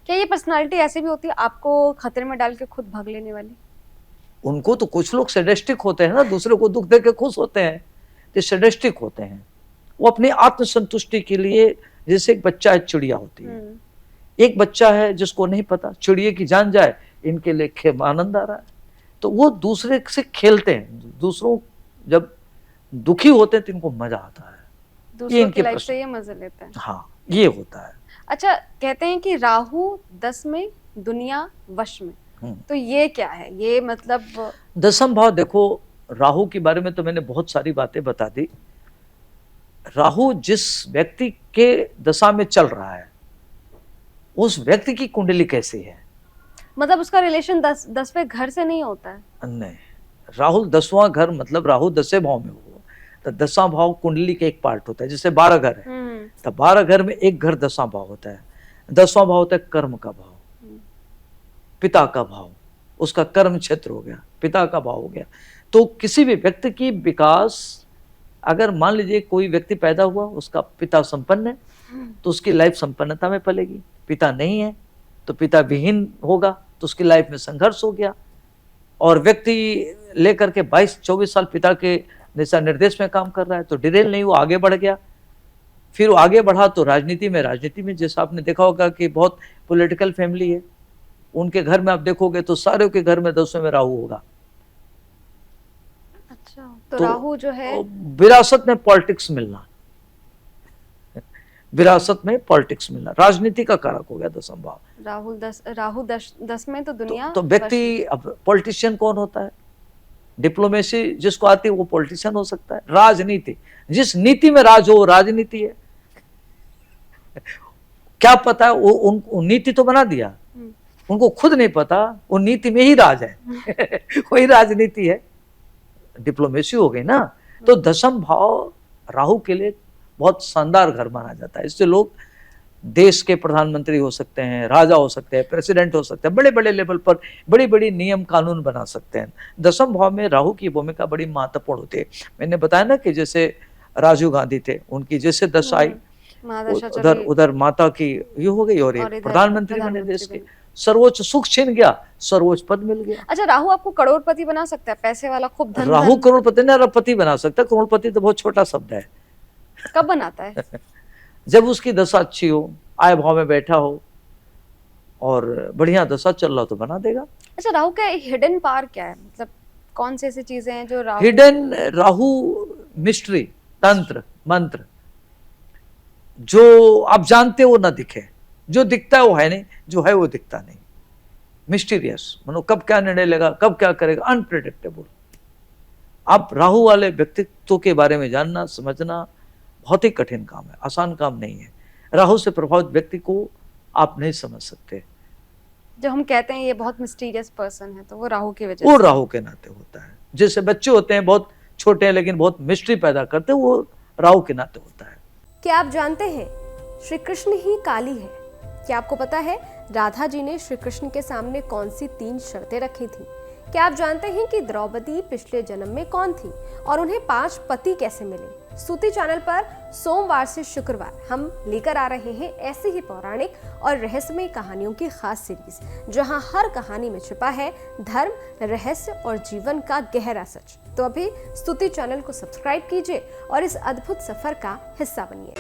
क्या ये पर्सनालिटी ऐसी भी होती है आपको खतरे में डाल के खुद भाग लेने वाली? उनको तो कुछ लोग सैडिस्टिक होते हैं ना, दूसरे को दुख दे के खुश होते हैं, तो सैडिस्टिक होते हैं। वो अपनी आत्मसंतुष्टि के लिए, जैसे एक बच्चा है, चिड़िया होती है, एक बच्चा है जिसको नहीं पता चिड़िया की जान जाए इनके लिए खेल आनंद आ रहा है, तो वो दूसरे से खेलते हैं, दूसरों जब दुखी होते हैं तो इनको मजा आता है, दूसरों की लाइफ से ये मजे लेते हैं। हाँ, ये होता है। अच्छा, कहते हैं कि राहु 10 में, दुनिया वश में, तो ये क्या है? ये मतलब दसम भाव, देखो राहु के बारे में तो मैंने बहुत सारी बातें बता दी। राहु जिस व्यक्ति के दशा में चल रहा है उस व्यक्ति की कुंडली कैसी है, मतलब उसका रिलेशन 10वें घर से नहीं होता है? नहीं, राहु 10वां घर मतलब राहु 10वें भाव में हो, तो 10वां भाव कुंडली का एक पार्ट होता है। जैसे 12 घर है तो 12 घर में एक घर 10वां भाव होता है। 10वां भाव होता है कर्म का भाव, पिता का भाव, उसका कर्म क्षेत्र हो गया, पिता का भाव हो गया। तो किसी भी व्यक्ति की विकास, अगर मान लीजिए कोई व्यक्ति पैदा हुआ, उसका पिता संपन्न है तो उसकी लाइफ संपन्नता में पलेगी, पिता नहीं है तो पिता विहीन होगा तो उसकी लाइफ में संघर्ष हो गया। और व्यक्ति लेकर के 22-24 साल पिता के दिशा निर्देश में काम कर रहा है तो डिरेल नहीं, वो आगे बढ़ गया। फिर वो आगे बढ़ा तो राजनीति में जैसा आपने देखा होगा कि बहुत पॉलिटिकल फैमिली है, उनके घर में आप देखोगे तो सारे के घर में 10वें में राहु होगा। अच्छा, तो राहु जो है विरासत में पॉलिटिक्स मिलना, विरासत में पॉलिटिक्स मिलना, राजनीति का कारक हो गया 10वां भाव। राहु 10 में तो दुनिया तो व्यक्ति, अब पॉलिटिशियन कौन होता है? डिप्लोमेसी जिसको आती है वो पॉलिटिशियन हो सकता है। राजनीति, जिस नीति में राज हो वो राजनीति है। क्या पता है वो नीति तो बना दिया, उनको खुद नहीं पता वो नीति में ही राज है। वही राजनीति है, डिप्लोमेसी हो गई ना। तो 10वां भाव राहु के लिए बहुत शानदार घर माना जाता है। इससे लोग देश के प्रधानमंत्री हो सकते हैं, राजा हो सकते हैं, प्रेसिडेंट हो सकते हैं, बड़े बड़े लेवल पर बड़ी बड़ी नियम कानून बना सकते हैं। 10वां भाव में राहु की भूमिका बड़ी महत्वपूर्ण होती है। मैंने बताया ना कि जैसे राजीव गांधी थे, उनकी जैसे दशा आई उधर माता की ये हो गई और ये प्रधानमंत्री बने देश के, सर्वोच्च सुख छीन गया, सर्वोच्च पद मिल गया। अच्छा, राहु आपको करोड़पति बना सकता है, पैसे वाला, खूब धन? राहु करोड़पति नहीं, अरबपति बना सकता है। करोड़पति तो बहुत छोटा शब्द है। कब बनाता है? जब उसकी दशा अच्छी हो, आय भाव में बैठा हो और बढ़िया दशा चल रहा हो तो बना देगा। अच्छा, राहु का हिडन पावर क्या है? मतलब कौन सी ऐसी चीजें हैं जो राहु हिडन? राहु मिस्ट्री, तंत्र, मंत्र, जो आप जानते हो ना दिखे, जो दिखता है वो है नहीं, जो है वो दिखता नहीं। मिस्टीरियस, मानो कब क्या निर्णय लेगा, कब क्या करेगा, अनप्रेडिक्टेबल। आप राहु वाले व्यक्तित्व के बारे में जानना समझना बहुत ही कठिन काम है, आसान काम नहीं है। राहु से प्रभावित व्यक्ति को आप नहीं समझ सकते। जब हम कहते हैं ये बहुत मिस्टीरियस पर्सन है तो वो राहु की वजह से, वो से राहु के नाते होता है। जैसे बच्चे होते हैं बहुत छोटे हैं लेकिन बहुत मिस्ट्री पैदा करते हैं, वो राहु के नाते होता है। क्या आप जानते हैं श्री कृष्ण ही काली है? क्या आपको पता है राधा जी ने श्री कृष्ण के सामने कौन सी 3 शर्तें रखी थी? क्या आप जानते हैं कि द्रौपदी पिछले जन्म में कौन थी और उन्हें 5 पति कैसे मिले? स्तुति चैनल पर सोमवार से शुक्रवार हम लेकर आ रहे हैं ऐसी ही पौराणिक और रहस्यमय कहानियों की खास सीरीज, जहां हर कहानी में छिपा है धर्म, रहस्य और जीवन का गहरा सच। तो अभी स्तुति चैनल को सब्सक्राइब कीजिए और इस अद्भुत सफर का हिस्सा बनिए।